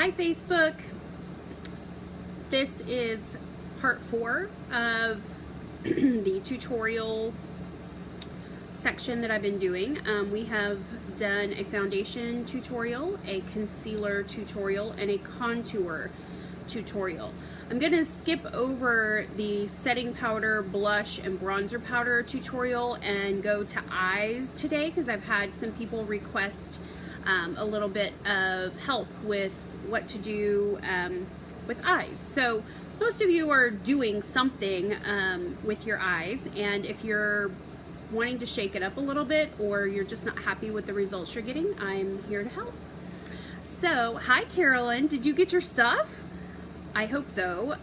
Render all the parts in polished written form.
Hi Facebook. This is part 4 of the tutorial section that I've been doing. We have done a foundation tutorial, a concealer tutorial, and a contour tutorial. I'm going to skip over the setting powder, blush, and bronzer powder tutorial and go to eyes today because I've had some people request a little bit of help with what to do with eyes. So most of you are doing something with your eyes, and if you're wanting to shake it up a little bit or you're just not happy with the results you're getting, I'm here to help. So hi Carolyn, did you get your stuff? I hope so.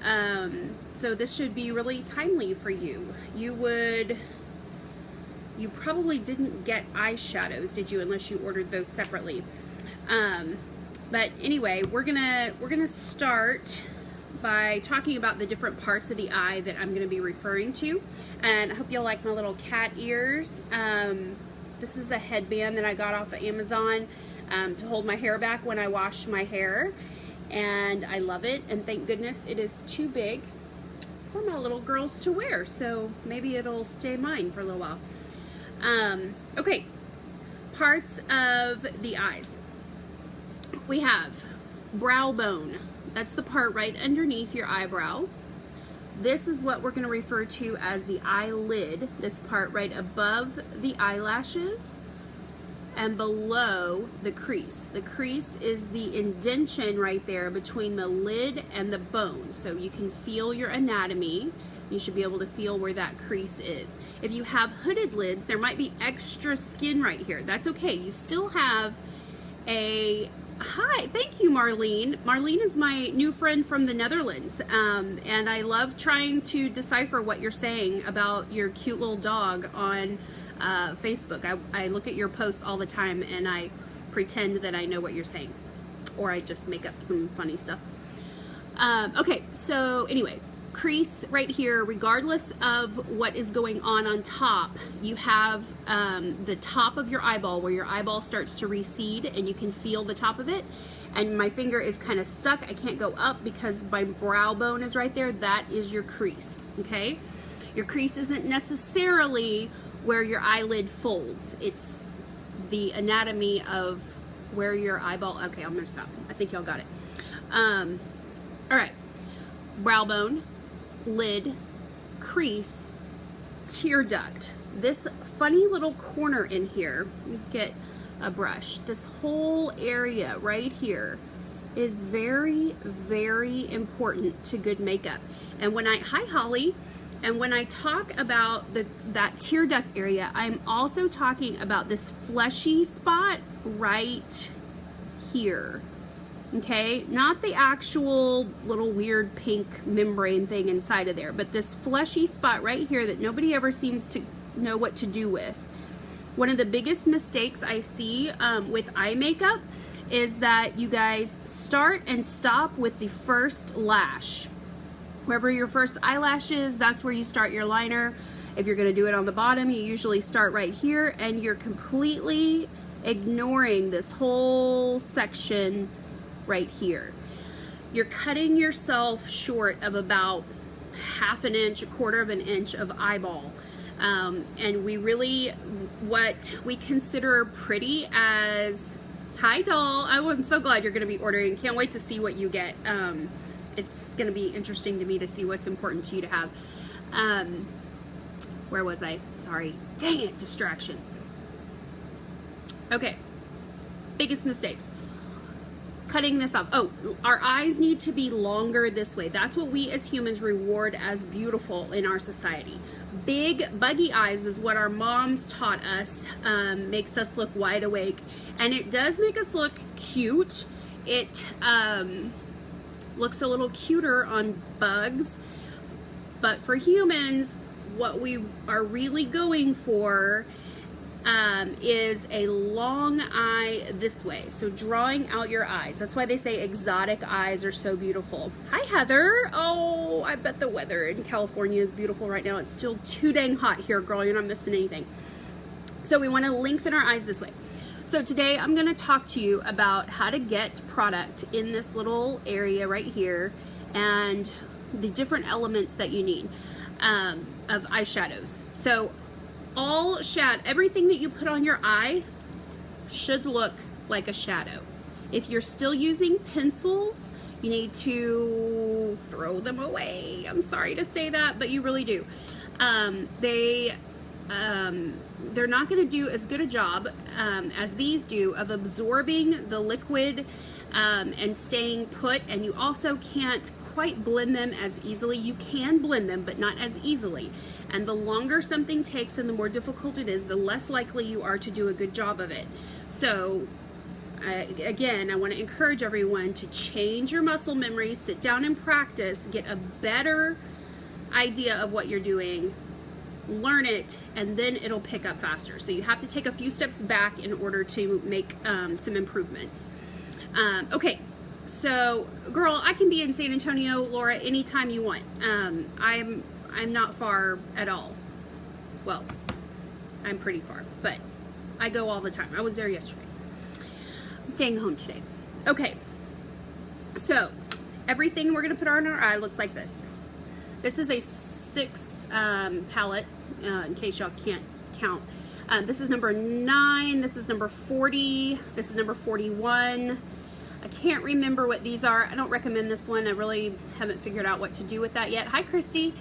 So this should be really timely for you. You probably didn't get eyeshadows, did you, unless you ordered those separately. But anyway, we're gonna start by talking about the different parts of the eye that I'm gonna be referring to. And I hope you'll like my little cat ears. This is a headband that I got off of Amazon to hold my hair back when I wash my hair. And I love it, and thank goodness it is too big for my little girls to wear, so maybe it'll stay mine for a little while. Okay, parts of the eyes. We have brow bone. That's the part right underneath your eyebrow. This is what we're going to refer to as the eyelid, this part right above the eyelashes and below the crease. The crease is the indentation right there between the lid and the bone. So you can feel your anatomy. You should be able to feel where that crease is. If you have hooded lids, there might be extra skin right here. That's okay. You still have a... Hi, thank you, Marlene. Marlene is my new friend from the Netherlands, and I love trying to decipher what you're saying about your cute little dog on Facebook. I look at your posts all the time and I pretend that I know what you're saying, or I just make up some funny stuff. Okay, so anyway, crease right here, regardless of what is going on top, you have the top of your eyeball where your eyeball starts to recede and you can feel the top of it. And my finger is kind of stuck. I can't go up because my brow bone is right there. That is your crease, okay? Your crease isn't necessarily where your eyelid folds. It's the anatomy of where your eyeball... Okay, I'm gonna stop. I think y'all got it. All right, brow bone, lid, crease, tear duct. This funny little corner in here, let me get a brush. This whole area right here is very, very important to good makeup. And when hi Holly, and when I talk about that tear duct area, I'm also talking about this fleshy spot right here. Okay, not the actual little weird pink membrane thing inside of there, but this fleshy spot right here that nobody ever seems to know what to do with. One of the biggest mistakes I see with eye makeup is that you guys start and stop with the first lash. Wherever your first eyelash is, that's where you start your liner. If you're gonna do it on the bottom, you usually start right here, and you're completely ignoring this whole section right here. You're cutting yourself short of about ½ an inch, ¼ of an inch of eyeball. And we really, what we consider pretty as, hi doll, I'm so glad you're gonna be ordering. Can't wait to see what you get. It's gonna be interesting to me to see what's important to you to have. Where was I? Sorry, dang it, distractions. Okay, biggest mistakes. Cutting this off. Oh, our eyes need to be longer this way. That's what we as humans reward as beautiful in our society. Big buggy eyes is what our moms taught us, makes us look wide awake, and it does make us look cute. It looks a little cuter on bugs, but for humans, what we are really going for is a long eye this way. So drawing out your eyes. That's why they say exotic eyes are so beautiful. Hi Heather. Oh, I bet the weather in California is beautiful right now. It's still too dang hot here, girl. You're not missing anything. So we want to lengthen our eyes this way. So today I'm going to talk to you about how to get product in this little area right here and the different elements that you need of eyeshadows. So everything that you put on your eye should look like a shadow. If you're still using pencils, you need to throw them away. I'm sorry to say that, but you really do. They're not going to do as good a job as these do of absorbing the liquid and staying put, and you also can't quite blend them as easily. You can blend them, but not as easily. And the longer something takes and the more difficult it is, the less likely you are to do a good job of it. So again, I want to encourage everyone to change your muscle memory, sit down and practice, get a better idea of what you're doing, learn it, and then it'll pick up faster. So you have to take a few steps back in order to make some improvements. Okay, so girl, I can be in San Antonio, Laura, anytime you want. I'm not far at all. Well, I'm pretty far, but I go all the time. I was there yesterday. I'm staying home today. Okay, so everything we're gonna put on our eye looks like this. This is a 6 palette, in case y'all can't count. This is number 9, this is number 40, this is number 41. I can't remember what these are. I don't recommend this one. I really haven't figured out what to do with that yet. Hi, Christy.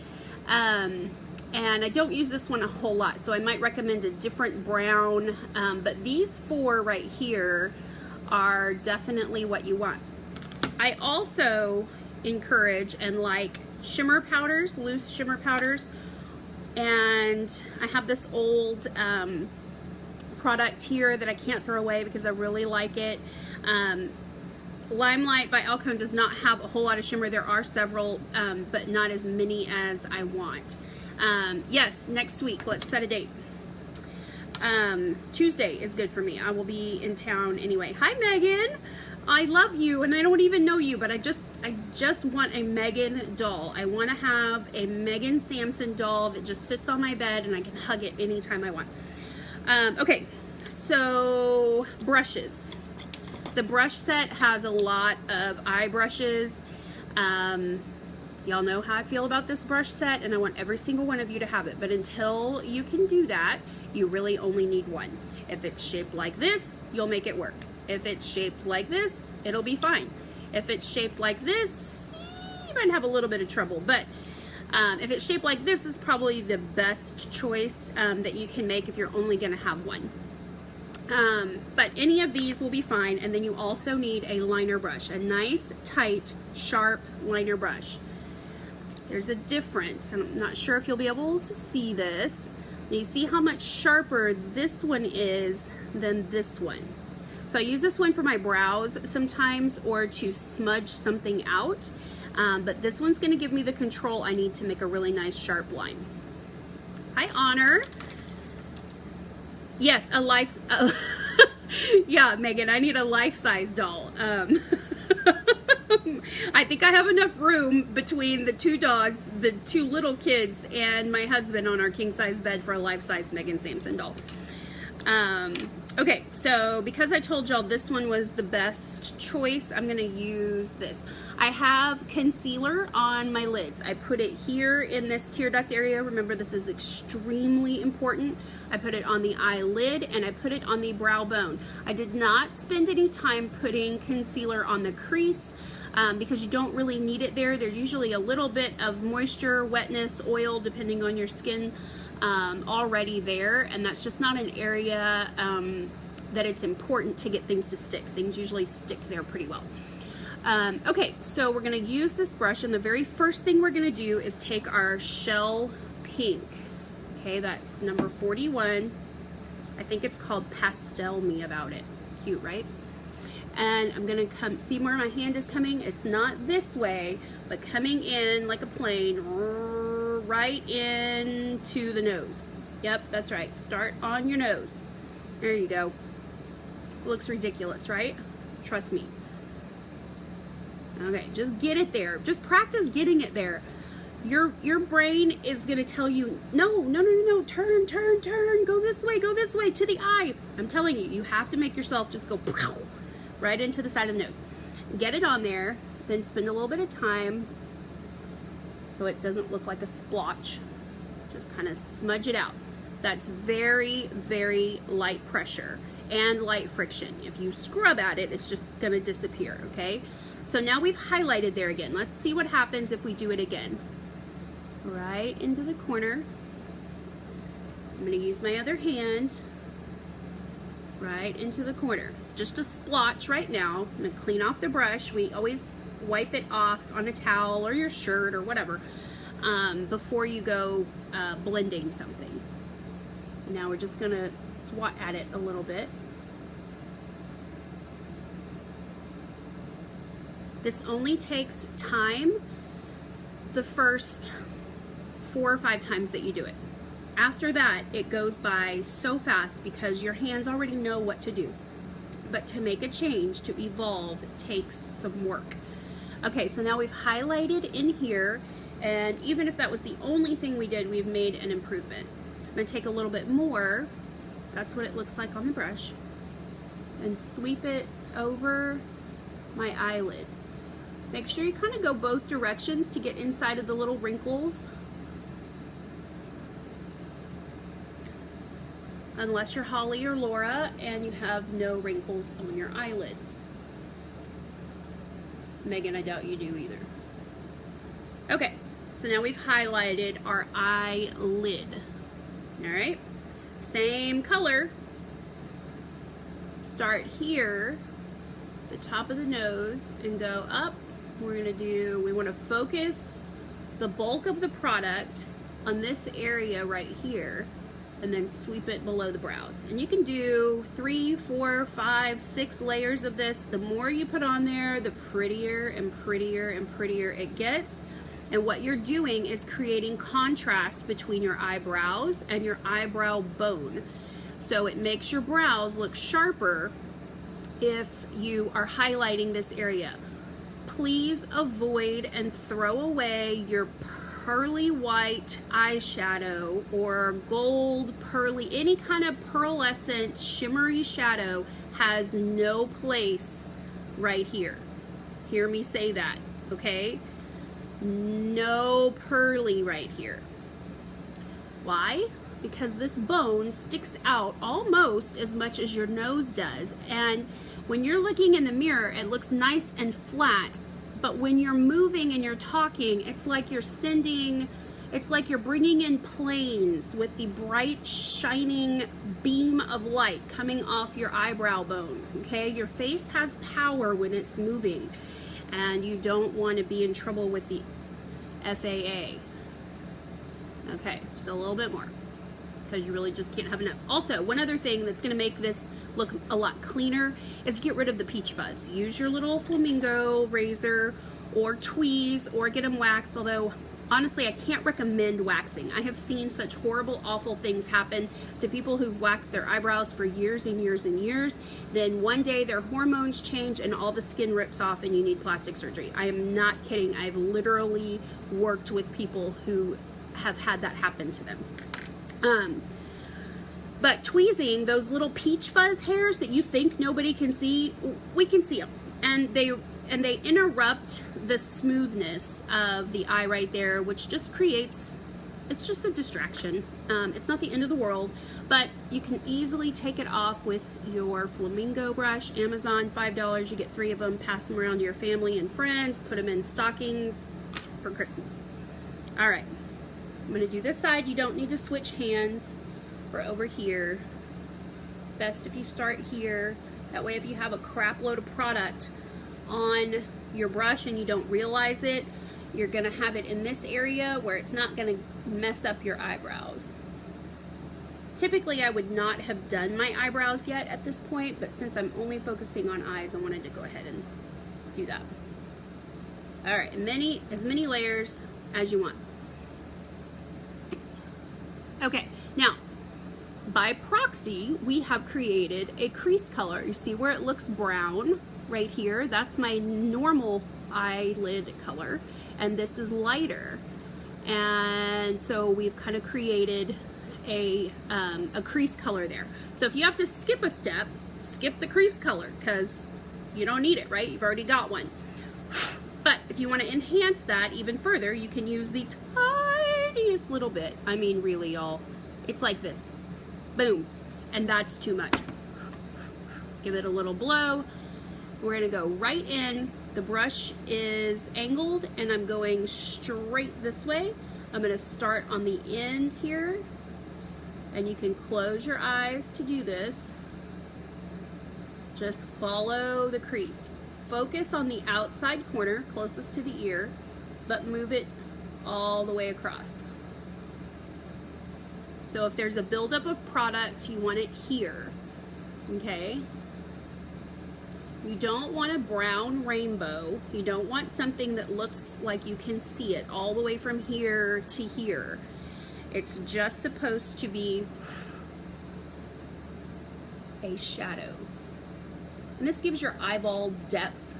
And I don't use this one a whole lot, so I might recommend a different brown, but these 4 right here are definitely what you want. I also encourage and like shimmer powders, loose shimmer powders, and I have this old product here that I can't throw away because I really like it. LimeLight by Alcone does not have a whole lot of shimmer. There are several, but not as many as I want. Yes, next week, let's set a date. Tuesday is good for me. I will be in town anyway. Hi, Megan. I love you, and I don't even know you, but I just want a Megan doll. I want to have a Megan Sampson doll that just sits on my bed and I can hug it anytime I want. Okay, so brushes. The brush set has a lot of eye brushes. Y'all know how I feel about this brush set, and I want every single one of you to have it. But until you can do that, you really only need one. If it's shaped like this, you'll make it work. If it's shaped like this, it'll be fine. If it's shaped like this, you might have a little bit of trouble. But if it's shaped like this, is probably the best choice that you can make if you're only going to have one. But any of these will be fine. And then you also need a liner brush, a nice, tight, sharp liner brush. There's a difference, and I'm not sure if you'll be able to see this. You see how much sharper this one is than this one. So I use this one for my brows sometimes, or to smudge something out. But this one's going to give me the control I need to make a really nice sharp line. Hi, Honor. Yes, a life. Yeah, Megan, I need a life-size doll. I think I have enough room between the 2 dogs, the 2 little kids, and my husband on our king-size bed for a life-size Megan Sampson doll. Okay, so because I told y'all this one was the best choice, I'm gonna use this. I have concealer on my lids. I put it here in this tear duct area. Remember, this is extremely important. I put it on the eyelid and I put it on the brow bone. I did not spend any time putting concealer on the crease because you don't really need it there. There's usually a little bit of moisture, wetness, oil, depending on your skin, already there, and that's just not an area that it's important to get things to stick. Things usually stick there pretty well. Okay, so we're going to use this brush, and the very first thing we're going to do is take our shell pink. Okay, that's number 41. I think it's called Pastel Me About It. Cute, right? And I'm going to come, see where my hand is coming? It's not this way, but coming in like a plane, right into the nose. Yep, that's right. Start on your nose. There you go. Looks ridiculous, right? Trust me. Okay, just get it there. Just practice getting it there. your brain is going to tell you, no, turn, go this way to the eye. I'm telling you, you have to make yourself just go right into the side of the nose. Get it on there, then spend a little bit of time so it doesn't look like a splotch. Just kind of smudge it out. That's very, very light pressure and light friction. If you scrub at it, it's just going to disappear, okay? So now we've highlighted there again. Let's see what happens if we do it again. Right into the corner. I'm going to use my other hand. Right into the corner. It's just a splotch right now. I'm going to clean off the brush. We always wipe it off on a towel or your shirt or whatever before you go blending something. Now we're just going to swat at it a little bit. This only takes time the first 4 or 5 times that you do it. After that, it goes by so fast because your hands already know what to do. But to make a change, to evolve, takes some work. Okay, so now we've highlighted in here, and even if that was the only thing we did, we've made an improvement. I'm going to take a little bit more. That's what it looks like on the brush. And sweep it over my eyelids. Make sure you kind of go both directions to get inside of the little wrinkles. Unless you're Holly or Laura and you have no wrinkles on your eyelids. Megan, I doubt you do either. Okay, so now we've highlighted our eyelid. All right, same color. Start here, the top of the nose, and go up. We want to focus the bulk of the product on this area right here, and then sweep it below the brows. And you can do 3, 4, 5, 6 layers of this. The more you put on there, the prettier and prettier and prettier it gets. And what you're doing is creating contrast between your eyebrows and your eyebrow bone. So it makes your brows look sharper if you are highlighting this area. Please avoid and throw away your pearly white eyeshadow or gold pearly, any kind of pearlescent shimmery shadow has no place right here. Hear me say that, okay? No pearly right here. Why? Because this bone sticks out almost as much as your nose does, and when you're looking in the mirror it looks nice and flat, but when you're moving and you're talking, it's like you're bringing in planes with the bright shining beam of light coming off your eyebrow bone, okay? Your face has power when it's moving, and you don't want to be in trouble with the FAA. Okay, just a little bit more, because you really just can't have enough. Also, one other thing that's going to make this look a lot cleaner is get rid of the peach fuzz. Use your little flamingo razor or tweeze or get them waxed, although honestly I can't recommend waxing. I have seen such horrible, awful things happen to people who've waxed their eyebrows for years and years and years. Then one day their hormones change and all the skin rips off and you need plastic surgery. I am not kidding. I've literally worked with people who have had that happen to them. But tweezing, those little peach fuzz hairs that you think nobody can see, we can see them, and they interrupt the smoothness of the eye right there, which just creates, it's just a distraction. It's not the end of the world, but you can easily take it off with your flamingo brush. Amazon, $5, you get 3 of them. Pass them around to your family and friends. Put them in stockings for Christmas. All right, I'm gonna do this side. You don't need to switch hands for over here. Best if you start here. That way if you have a crap load of product on your brush and you don't realize it, you're gonna have it in this area where it's not gonna mess up your eyebrows. Typically I would not have done my eyebrows yet at this point, but since I'm only focusing on eyes, I wanted to go ahead and do that. All right, as many layers as you want. Okay, now by proxy, we have created a crease color. You see where it looks brown right here? That's my normal eyelid color, and this is lighter. And so we've kind of created a crease color there. So if you have to skip a step, skip the crease color, because you don't need it, right? You've already got one. But if you want to enhance that even further, you can use the tiniest little bit. I mean, really, y'all, it's like this. Boom. And that's too much. Give it a little blow. We're going to go right in. The brush is angled, and I'm going straight this way. I'm going to start on the end here, and you can close your eyes to do this. Just follow the crease. Focus on the outside corner closest to the ear, but move it all the way across. So if there's a buildup of product, you want it here, okay? You don't want a brown rainbow. You don't want something that looks like you can see it all the way from here to here. It's just supposed to be a shadow. And this gives your eyeball depth.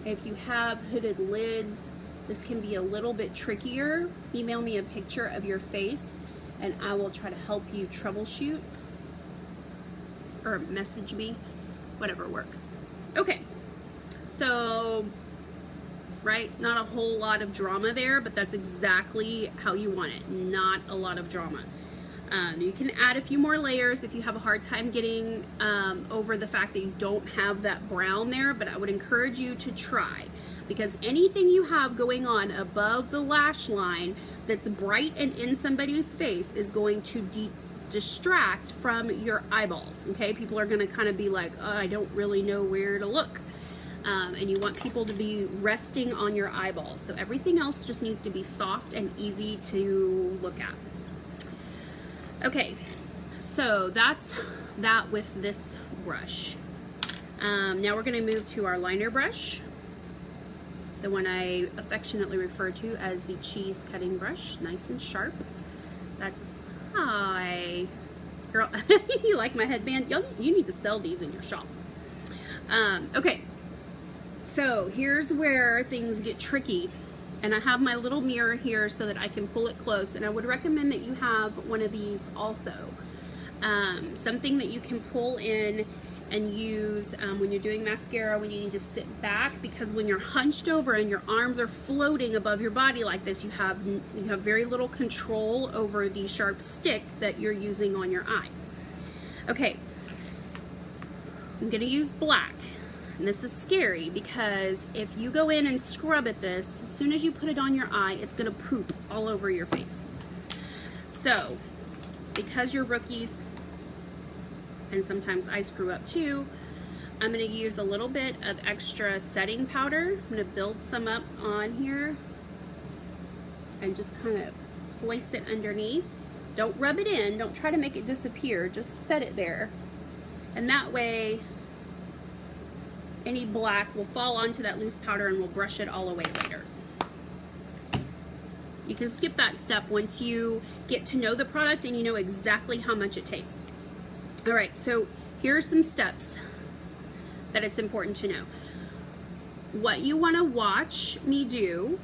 If you have hooded lids, this can be a little bit trickier. Email me a picture of your face and I will try to help you troubleshoot, or message me, whatever works. Okay, so, right, not a whole lot of drama there, but that's exactly how you want it, not a lot of drama. You can add a few more layers if you have a hard time getting over the fact that you don't have that brown there, but I would encourage you to try, because anything you have going on above the lash line that's bright and in somebody's face is going to distract from your eyeballs, okay? People are going to kind of be like, oh, I don't really know where to look. And you want people to be resting on your eyeballs. So everything else just needs to be soft and easy to look at. Okay, so that's that with this brush. Now we're going to move to our liner brush, the one I affectionately refer to as the cheese cutting brush, nice and sharp. That's, hi, girl, you like my headband? You need to sell these in your shop. Okay, so here's where things get tricky. And I have my little mirror here so that I can pull it close, and I would recommend that you have one of these also. Something that you can pull in and use when you're doing mascara, when you need to sit back, because when you're hunched over and your arms are floating above your body like this, you have very little control over the sharp stick that you're using on your eye. Okay, I'm gonna use black. And this is scary because if you go in and scrub at this, as soon as you put it on your eye, it's gonna poop all over your face. So, because you're rookies, and sometimes I screw up too, I'm gonna use a little bit of extra setting powder. I'm gonna build some up on here and just kind of place it underneath. Don't rub it in, don't try to make it disappear, just set it there. And that way, any black will fall onto that loose powder and we'll brush it all away later. You can skip that step once you get to know the product and you know exactly how much it takes. All right, so here are some steps that it's important to know. What you want to watch me do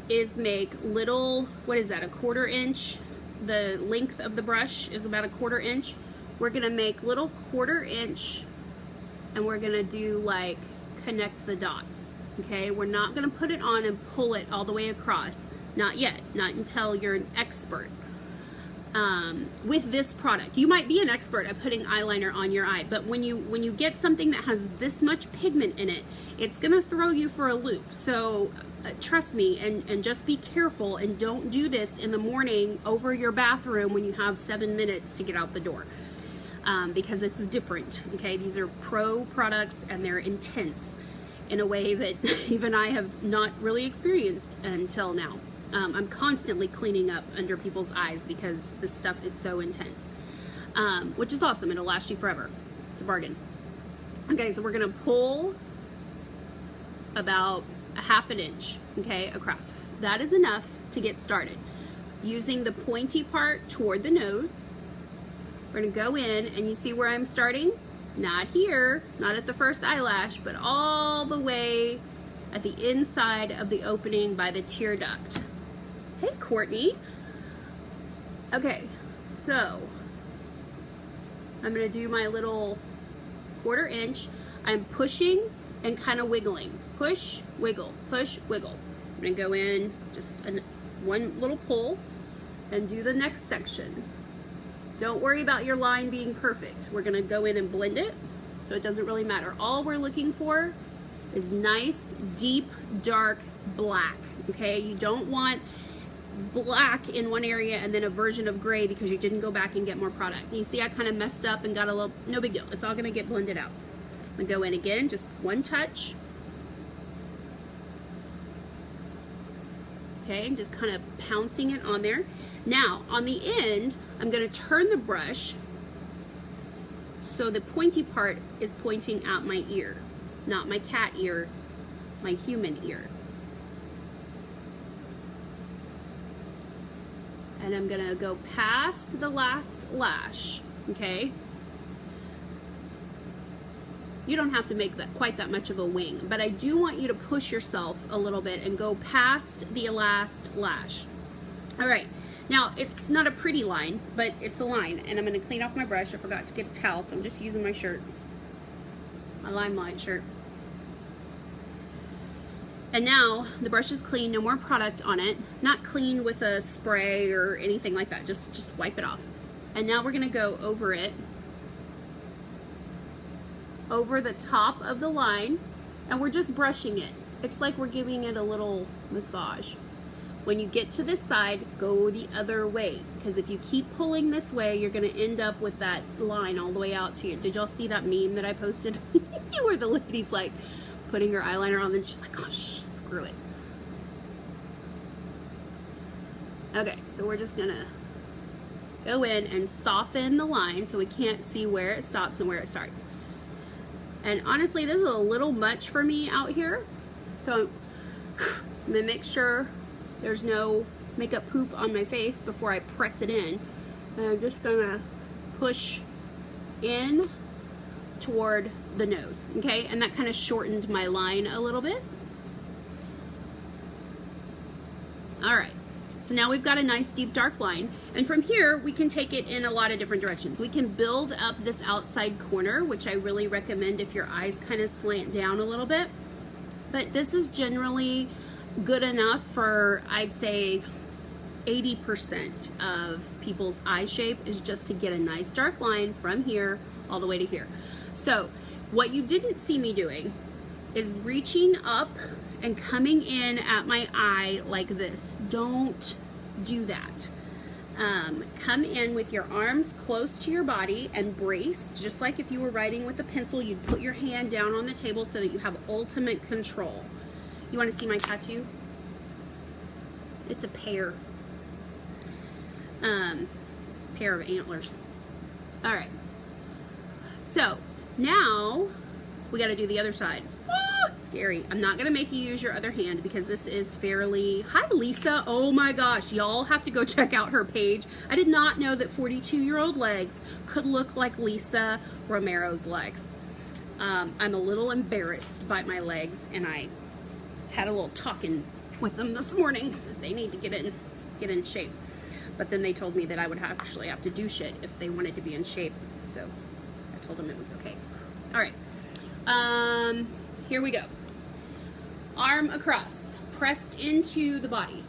is make little, what is that, a 1/4 inch? The length of the brush is about a 1/4 inch. We're gonna make little 1/4 inch, and we're gonna do like connect the dots, okay? We're not gonna put it on and pull it all the way across. Not yet, not until you're an expert. With this product, you might be an expert at putting eyeliner on your eye, but when you get something that has this much pigment in it, it's gonna throw you for a loop. So trust me, and just be careful, and don't do this in the morning over your bathroom when you have 7 minutes to get out the door. Because it's different, okay? These are pro products and they're intense in a way that even I have not really experienced until now. I'm constantly cleaning up under people's eyes because this stuff is so intense, which is awesome. It'll last you forever. It's a bargain. Okay, so we're gonna pull about a 1/2 inch, okay, across. That is enough to get started. Using the pointy part toward the nose, we're gonna go in, and you see where I'm starting? Not here, not at the first eyelash, but all the way at the inside of the opening by the tear duct. Hey, Courtney. Okay, so I'm gonna do my little 1/4 inch. I'm pushing and kind of wiggling. Push, wiggle, push, wiggle. I'm gonna go in just one little pull and do the next section. Don't worry about your line being perfect. We're gonna go in and blend it, so it doesn't really matter. All we're looking for is nice, deep, dark black, okay? You don't want black in one area and then a version of gray because you didn't go back and get more product. You see I kind of messed up and got a little, no big deal. It's all gonna get blended out. I'm gonna go in again, just one touch. Okay, just kind of pouncing it on there. Now, on the end, I'm gonna turn the brush so the pointy part is pointing at my ear, not my cat ear, my human ear. And I'm gonna go past the last lash, okay? You don't have to make that quite that much of a wing, but I do want you to push yourself a little bit and go past the last lash. All right, now it's not a pretty line, but it's a line, and I'm gonna clean off my brush. I forgot to get a towel, so I'm just using my shirt, my LimeLight shirt. And now the brush is clean, no more product on it. Not clean with a spray or anything like that, just wipe it off. And now we're gonna go over it, over the top of the line, and we're just brushing it. It's like we're giving it a little massage. When you get to this side, go the other way, because if you keep pulling this way, you're gonna end up with that line all the way out to you. Did y'all see that meme that I posted? Where the lady's like putting her eyeliner on and she's like, oh, screw it. Okay, so we're just gonna go in and soften the line so we can't see where it stops and where it starts. And honestly, this is a little much for me out here. So I'm gonna make sure there's no makeup poop on my face before I press it in. And I'm just gonna push in toward the nose, okay? And that kind of shortened my line a little bit. All right, so now we've got a nice deep dark line, and from here we can take it in a lot of different directions. We can build up this outside corner, which I really recommend if your eyes kind of slant down a little bit, but this is generally good enough for, I'd say, 80% of people's eye shape is just to get a nice dark line from here all the way to here. So what you didn't see me doing is reaching up and coming in at my eye like this. Don't do that. Come in with your arms close to your body and brace, just like if you were writing with a pencil. You'd put your hand down on the table so that you have ultimate control. You want to see my tattoo? It's a pair of antlers. All right, so now we got to do the other side. Oh, it's scary. I'm not gonna make you use your other hand because this is fairly, hi Lisa, oh my gosh, y'all have to go check out her page. I did not know that 42-year-old legs could look like Lisa Romero's legs. I'm a little embarrassed by my legs, and I had a little talking with them this morning. They need to get in shape. But then they told me that I would actually have to do shit if they wanted to be in shape. So I told them it was okay. All right, here we go. Arm across, pressed into the body.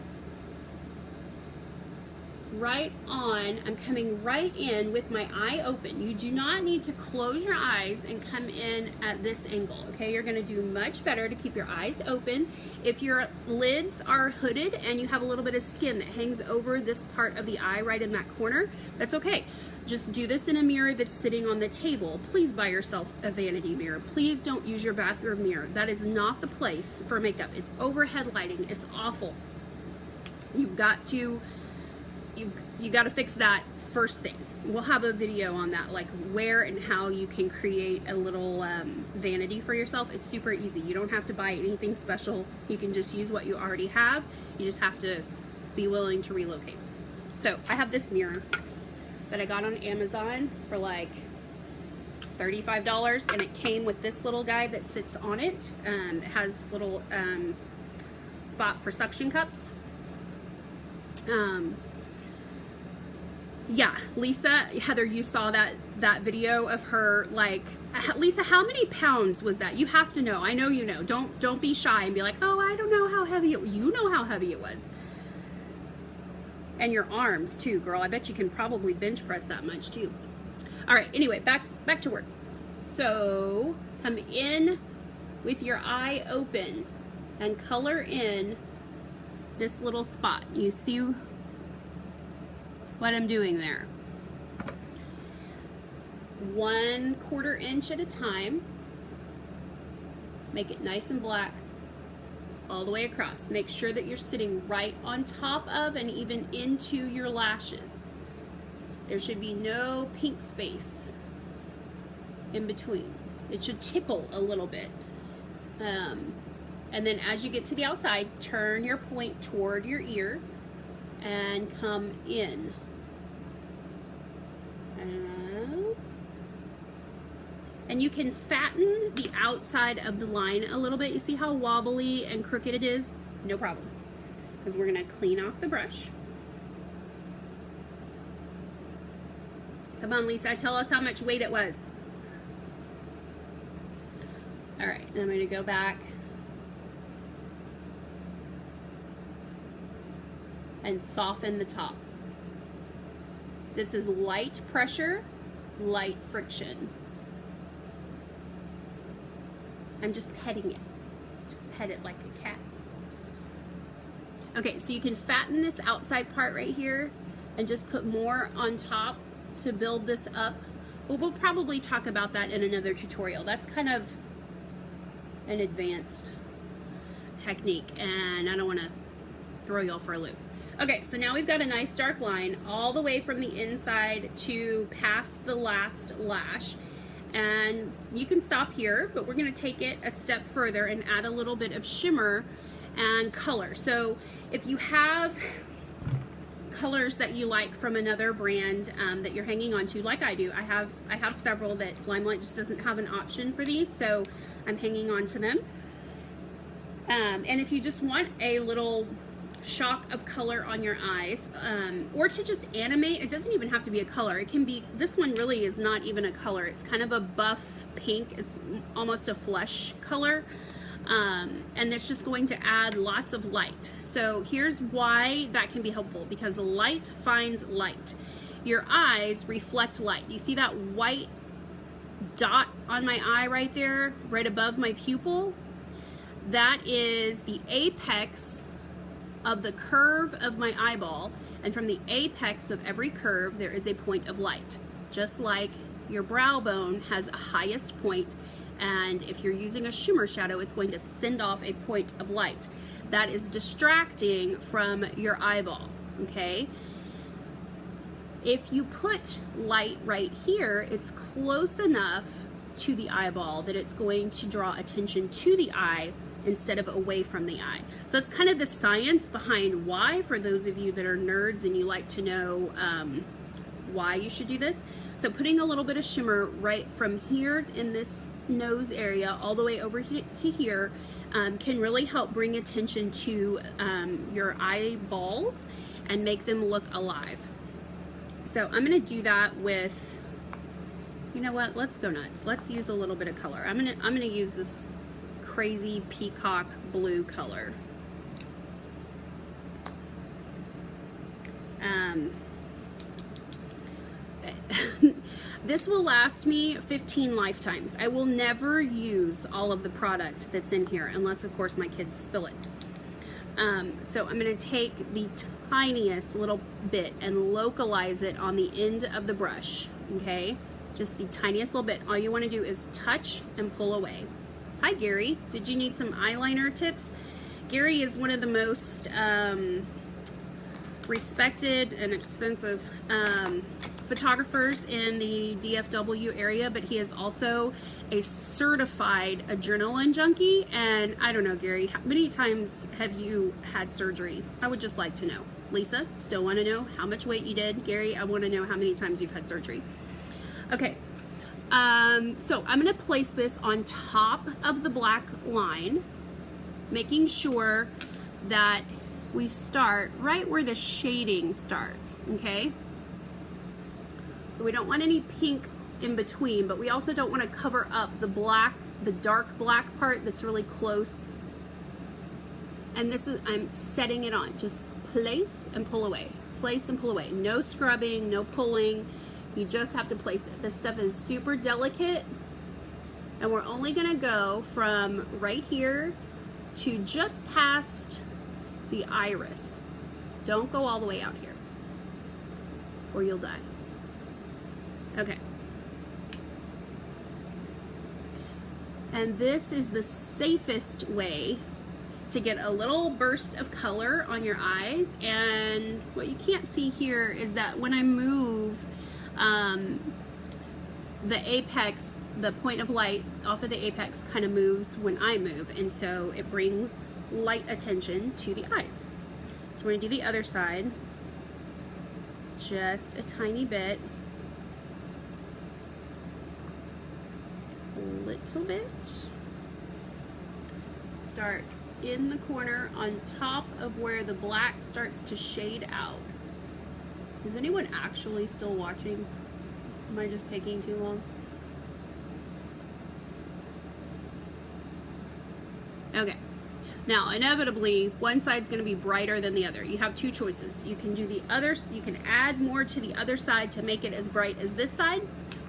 Right on, I'm coming right in with my eye open. You do not need to close your eyes and come in at this angle, okay? You're gonna do much better to keep your eyes open. If your lids are hooded and you have a little bit of skin that hangs over this part of the eye right in that corner, that's okay. Just do this in a mirror that's sitting on the table. Please buy yourself a vanity mirror. Please don't use your bathroom mirror. That is not the place for makeup. It's overhead lighting. It's awful. You've got to you got to fix that first thing. We'll have a video on that, like where and how you can create a little vanity for yourself. It's super easy. You don't have to buy anything special. You can just use what you already have. You just have to be willing to relocate. So I have this mirror that I got on Amazon for like $35, and it came with this little guy that sits on it. It has little spot for suction cups. Yeah, Lisa, Heather, you saw that video of her, like, Lisa, how many pounds was that? You have to know. I know you know. Don't be shy and be like, oh, I don't know how heavy it was. You know how heavy it was. And your arms too, girl. I bet you can probably bench press that much too. All right, anyway, back to work. So come in with your eye open and color in this little spot. You see what I'm doing there? 1/4 inch at a time. Make it nice and black all the way across. Make sure that you're sitting right on top of and even into your lashes. There should be no pink space in between. It should tickle a little bit. And then as you get to the outside, turn your point toward your ear and come in. And you can fatten the outside of the line a little bit. You see how wobbly and crooked it is? No problem, because we're gonna clean off the brush. Come on, Lisa, tell us how much weight it was. All right, and I'm gonna go back and soften the top. This is light pressure, light friction. I'm just petting it. Just pet it like a cat. Okay, so you can fatten this outside part right here and just put more on top to build this up. Well, we'll probably talk about that in another tutorial. That's kind of an advanced technique, and I don't want to throw y'all for a loop. Okay, so now we've got a nice dark line all the way from the inside to past the last lash. And you can stop here, but we're going to take it a step further and add a little bit of shimmer and color. So if you have colors that you like from another brand that you're hanging on to, like I do, I have several that LimeLight just doesn't have an option for these, so I'm hanging on to them. And if you just want a little shock of color on your eyes, or to just animate, it doesn't even have to be a color. It can be, this one really is not even a color. It's kind of a buff pink. It's almost a flesh color. And it's just going to add lots of light. So here's why that can be helpful, because light finds light. Your eyes reflect light. You see that white dot on my eye right there, right above my pupil? That is the apex of the curve of my eyeball, and from the apex of every curve there is a point of light. Just like your brow bone has a highest point, and if you're using a shimmer shadow, it's going to send off a point of light. That is distracting from your eyeball, okay? If you put light right here, it's close enough to the eyeball that it's going to draw attention to the eye instead of away from the eye. So that's kind of the science behind why, for those of you that are nerds and you like to know why you should do this. So putting a little bit of shimmer right from here in this nose area all the way over to here can really help bring attention to your eyeballs and make them look alive. So I'm gonna do that with, you know what, let's go nuts. Let's use a little bit of color. I'm gonna use this crazy peacock blue color. This will last me 15 lifetimes. I will never use all of the product that's in here unless, of course, my kids spill it. So I'm going to take the tiniest little bit and localize it on the end of the brush, okay? Just the tiniest little bit. All you want to do is touch and pull away. Hi, Gary. Did you need some eyeliner tips? Gary is one of the most respected and expensive photographers in the DFW area, but he is also a certified adrenaline junkie. And I don't know, Gary, how many times have you had surgery? I would just like to know. Lisa, still want to know how much weight you did? Gary, I want to know how many times you've had surgery. Okay, so I'm going to place this on top of the black line, making sure that we start right where the shading starts, okay? We don't want any pink in between, but we also don't want to cover up the black, the dark black part that's really close. And this is, I'm setting it on. Just place and pull away. Place and pull away. No scrubbing, no pulling. You just have to place it. This stuff is super delicate, and we're only gonna go from right here to just past the iris. Don't go all the way out here, or you'll die. Okay. And this is the safest way to get a little burst of color on your eyes. And what you can't see here is that when I move the apex, the point of light off of the apex kind of moves when I move, and so it brings light attention to the eyes. So we're going to do the other side, just a tiny bit, a little bit. Start in the corner on top of where the black starts to shade out. Is anyone actually still watching? Am I just taking too long? Okay. Now, inevitably, one side's going to be brighter than the other. You have two choices. You can do the other, you can add more to the other side to make it as bright as this side,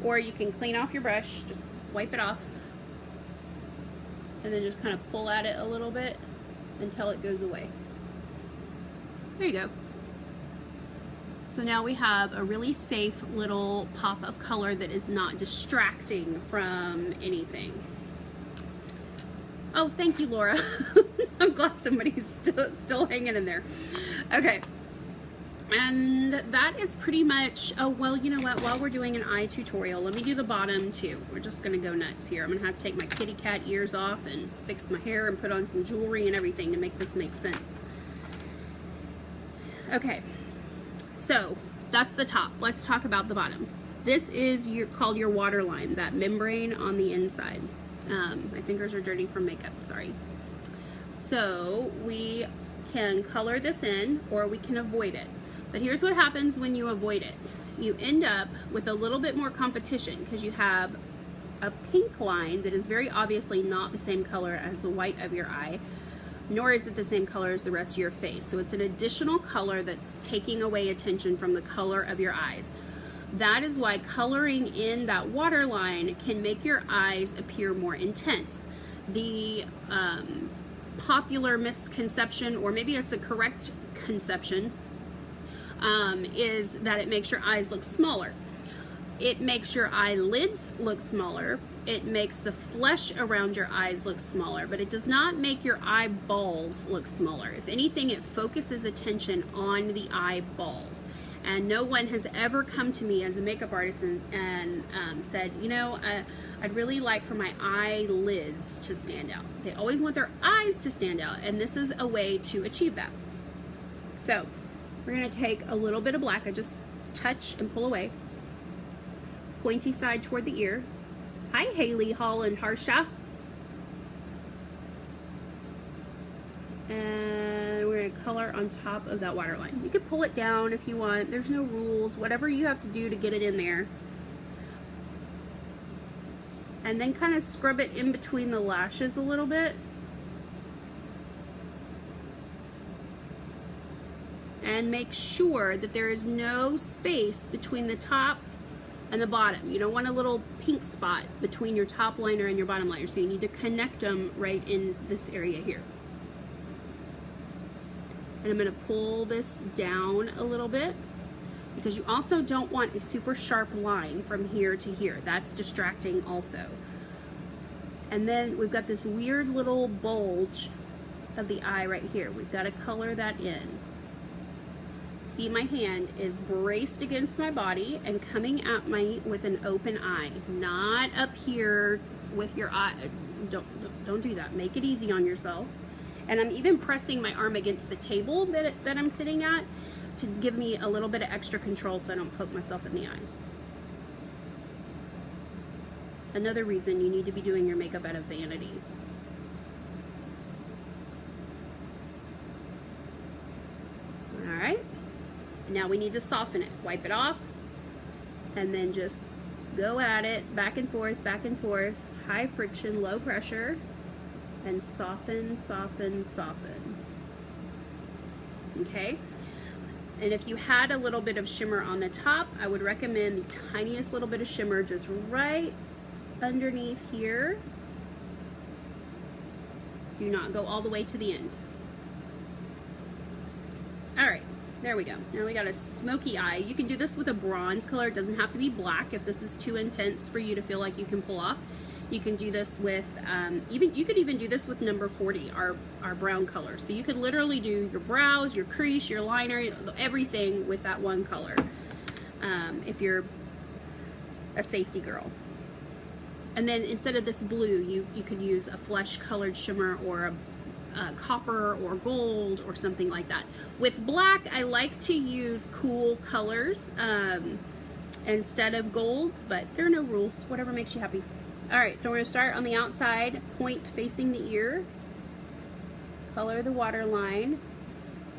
or you can clean off your brush, just wipe it off, and then just kind of pull at it a little bit until it goes away. There you go. So now we have a really safe little pop of color that is not distracting from anything. Oh, thank you, Laura. I'm glad somebody's still hanging in there. Okay. And that is pretty much, oh, well, you know what? While we're doing an eye tutorial, let me do the bottom too. We're just going to go nuts here. I'm going to have to take my kitty cat ears off and fix my hair and put on some jewelry and everything to make this make sense. Okay. So that's the top. Let's talk about the bottom. This is called your waterline, that membrane on the inside. My fingers are dirty from makeup, sorry. So we can color this in, or we can avoid it. But here's what happens when you avoid it. You end up with a little bit more competition because you have a pink line that is very obviously not the same color as the white of your eye, nor is it the same color as the rest of your face. So it's an additional color that's taking away attention from the color of your eyes. That is why coloring in that waterline can make your eyes appear more intense. The popular misconception, or maybe it's a correct conception, is that it makes your eyes look smaller. It makes your eyelids look smaller. It makes the flesh around your eyes look smaller, but it does not make your eyeballs look smaller. If anything, it focuses attention on the eyeballs. And no one has ever come to me as a makeup artist and said, you know, I'd really like for my eyelids to stand out. They always want their eyes to stand out, and this is a way to achieve that. So we're going to take a little bit of black. I just touch and pull away. Pointy side toward the ear. Hi, Haley, Holland, Harsha. And we're going to color on top of that waterline. You could pull it down if you want. There's no rules. Whatever you have to do to get it in there. And then kind of scrub it in between the lashes a little bit. And make sure that there is no space between the top and the bottom. You don't want a little pink spot between your top liner and your bottom liner, so you need to connect them right in this area here. And I'm going to pull this down a little bit because you also don't want a super sharp line from here to here. That's distracting also. And then we've got this weird little bulge of the eye right here. We've got to color that in. See, my hand is braced against my body and coming at me with an open eye, not up here with your eye. Don't do that. Make it easy on yourself. And I'm even pressing my arm against the table that I'm sitting at to give me a little bit of extra control so I don't poke myself in the eye. Another reason you need to be doing your makeup out of vanity. Now we need to soften it. Wipe it off, and then just go at it, back and forth, high friction, low pressure, and soften, soften, soften. Okay? And if you had a little bit of shimmer on the top, I would recommend the tiniest little bit of shimmer just right underneath here. Do not go all the way to the end. All right, there we go. Now we got a smoky eye. You can do this with a bronze color. It doesn't have to be black if this is too intense for you to feel like you can pull off. You can do this with, you could even do this with number 40, our brown color. So you could literally do your brows, your crease, your liner, everything with that one color, if you're a safety girl. And then instead of this blue, you could use a flesh colored shimmer or a copper or gold or something like that. With black, I like to use cool colors instead of golds, but there are no rules, whatever makes you happy. All right, so we're gonna start on the outside, point facing the ear, color the waterline.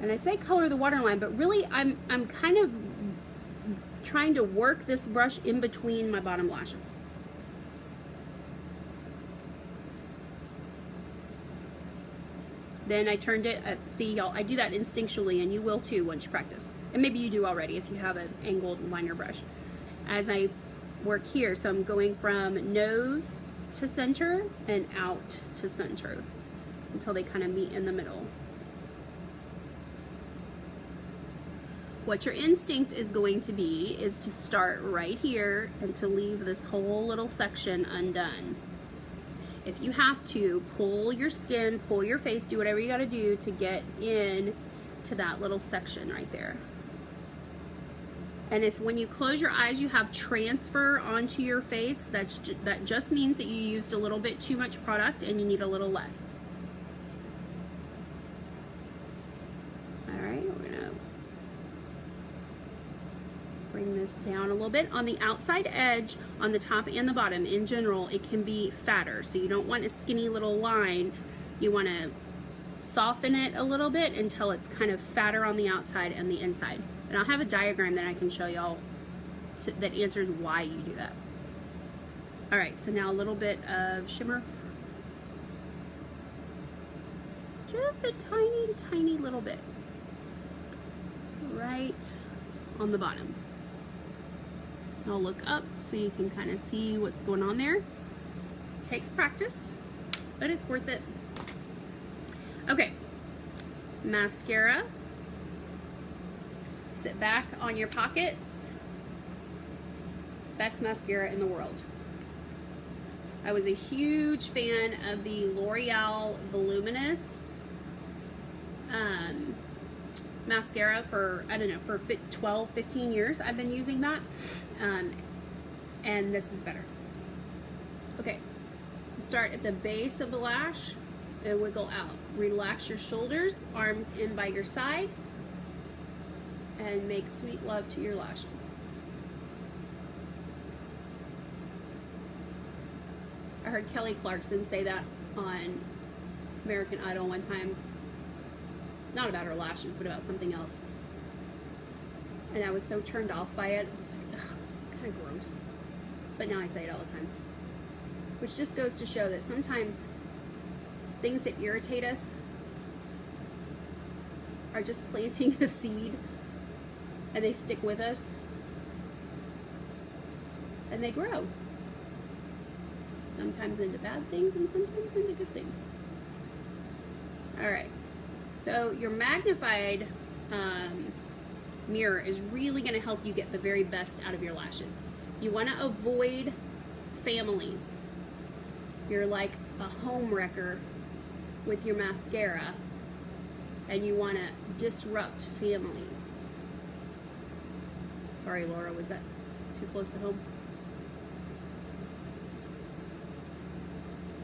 And I say color the waterline, but really I'm kind of trying to work this brush in between my bottom lashes. Then I turned it, see y'all, I do that instinctually, and you will too once you practice. And maybe you do already if you have an angled liner brush. As I work here, so I'm going from nose to center and out to center until they kind of meet in the middle. What your instinct is going to be is to start right here and to leave this whole little section undone. If you have to, pull your skin, pull your face, do whatever you got to do to get in to that little section right there. And if when you close your eyes you have transfer onto your face, that just means that you used a little bit too much product and you need a little less. All right, we're gonna bring this down a little bit. On the outside edge, on the top and the bottom, in general, it can be fatter. So you don't want a skinny little line. You want to soften it a little bit until it's kind of fatter on the outside and the inside. And I'll have a diagram that I can show y'all that answers why you do that. All right, so now a little bit of shimmer. Just a tiny, tiny little bit. Right on the bottom. I'll look up so you can kind of see what's going on there. It takes practice, but it's worth it. Okay, mascara. Sit back on your pockets. Best mascara in the world. I was a huge fan of the L'Oreal Voluminous mascara for, I don't know, for 12, 15 years I've been using that. And this is better. Okay, start at the base of the lash and wiggle out. Relax your shoulders, arms in by your side, and make sweet love to your lashes. I heard Kelly Clarkson say that on American Idol one time. Not about her lashes, but about something else. And I was so turned off by it. I was like, ugh, it's kind of gross. But now I say it all the time. Which just goes to show that sometimes things that irritate us are just planting a seed, and they stick with us and they grow. Sometimes into bad things and sometimes into good things. All right, so your magnified mirror is really going to help you get the very best out of your lashes. You want to avoid families. You're like a home wrecker with your mascara, and you want to disrupt families. Sorry, Laura, was that too close to home?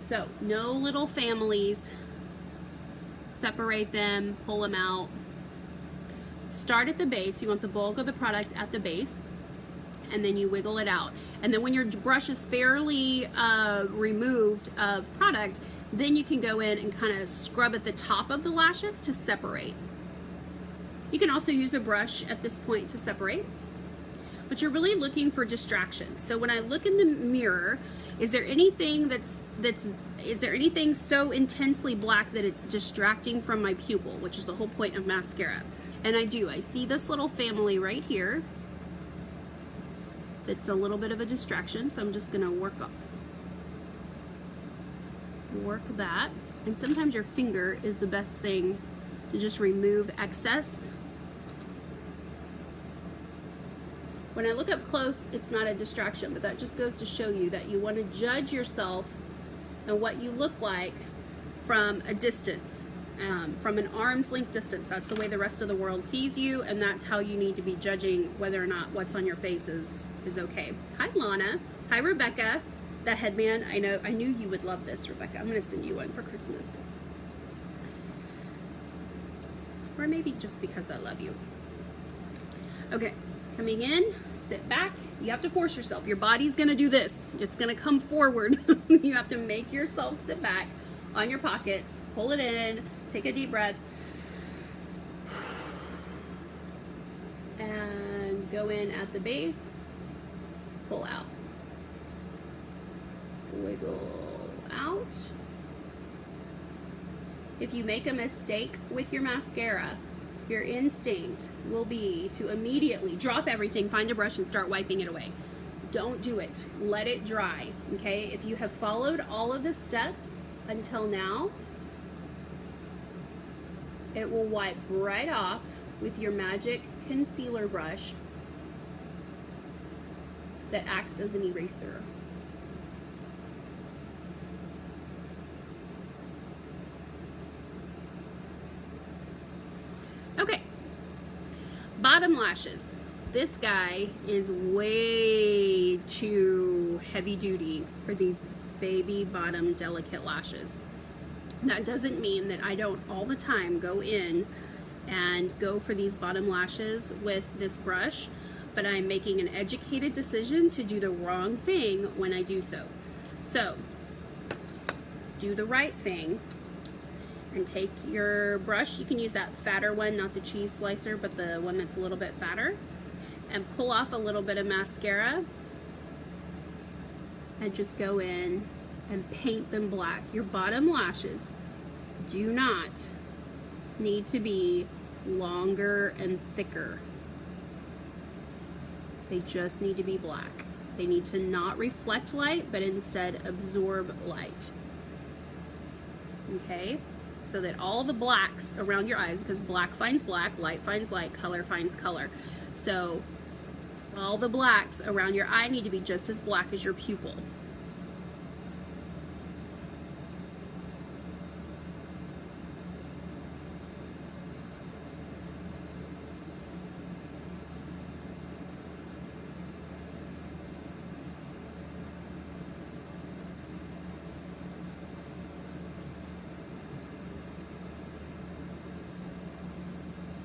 So, no little families. Separate them, pull them out. Start at the base. You want the bulk of the product at the base, and then you wiggle it out. And then when your brush is fairly removed of product, then you can go in and kind of scrub at the top of the lashes to separate. You can also use a brush at this point to separate, but you're really looking for distractions. So when I look in the mirror, is there anything is there anything so intensely black that it's distracting from my pupil, which is the whole point of mascara? And I see this little family right here that's a little bit of a distraction, so I'm just gonna work that. And sometimes your finger is the best thing to just remove excess. When I look up close, it's not a distraction, but that just goes to show you that you want to judge yourself and what you look like from a distance, from an arm's length distance. That's the way the rest of the world sees you, and that's how you need to be judging whether or not what's on your face is okay. Hi, Lana. Hi, Rebecca. The headband. I knew you would love this, Rebecca. I'm going to send you one for Christmas. Or maybe just because I love you. Okay. Coming in, sit back. You have to force yourself. Your body's gonna do this. It's gonna come forward. You have to make yourself sit back on your pockets, pull it in, take a deep breath, and go in at the base, pull out. Wiggle out. If you make a mistake with your mascara, your instinct will be to immediately drop everything, find a brush, and start wiping it away. Don't do it. Let it dry, okay? If you have followed all of the steps until now, it will wipe right off with your magic concealer brush that acts as an eraser. Okay, bottom lashes. This guy is way too heavy duty for these baby bottom delicate lashes. That doesn't mean that I don't all the time go in and go for these bottom lashes with this brush, but I'm making an educated decision to do the wrong thing when I do so. So, do the right thing. And take your brush, you can use that fatter one, not the cheese slicer, but the one that's a little bit fatter, and pull off a little bit of mascara and just go in and paint them black. Your bottom lashes do not need to be longer and thicker. They just need to be black. They need to not reflect light, but instead absorb light. Okay? So that all the blacks around your eyes, because black finds black, light finds light, color finds color. So all the blacks around your eye need to be just as black as your pupil.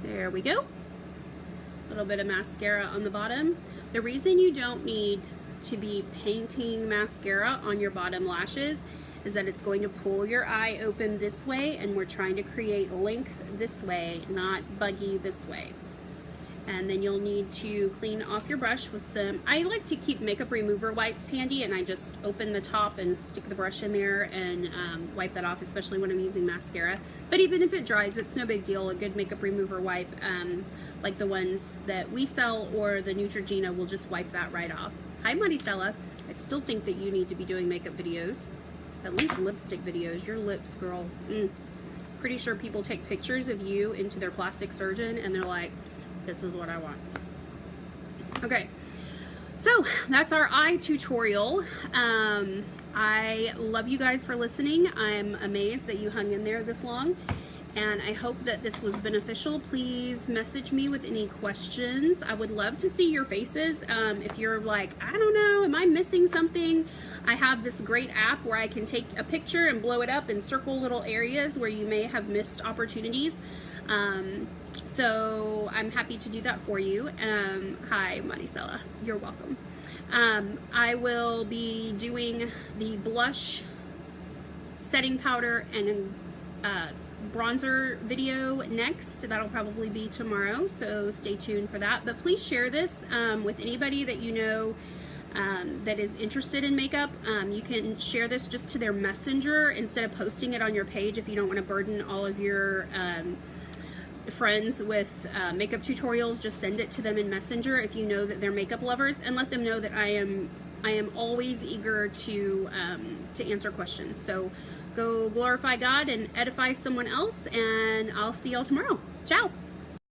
There we go. A little bit of mascara on the bottom. The reason you don't need to be painting mascara on your bottom lashes is that it's going to pull your eye open this way, and we're trying to create length this way, not buggy this way. And then you'll need to clean off your brush with some, I like to keep makeup remover wipes handy, and I just open the top and stick the brush in there and wipe that off, especially when I'm using mascara. But even if it dries, it's no big deal. A good makeup remover wipe, like the ones that we sell or the Neutrogena, will just wipe that right off. Hi, Maricela. I still think that you need to be doing makeup videos, at least lipstick videos. Your lips, girl. Pretty sure people take pictures of you into their plastic surgeon and they're like, this is what I want. Okay, so that's our eye tutorial. I love you guys for listening. I'm amazed that you hung in there this long, and I hope that this was beneficial. Please message me with any questions. I would love to see your faces. If you're like, I don't know, am I missing something? I have this great app where I can take a picture and blow it up and circle little areas where you may have missed opportunities. So I'm happy to do that for you. Hi, Maricela. You're welcome. I will be doing the blush setting powder and bronzer video next. That'll probably be tomorrow, so stay tuned for that. But please share this with anybody that you know that is interested in makeup. You can share this just to their messenger instead of posting it on your page if you don't want to burden all of your friends with makeup tutorials. Just send it to them in Messenger if you know that they're makeup lovers, and let them know that I am always eager to answer questions. So go glorify God and edify someone else, and I'll see y'all tomorrow. Ciao.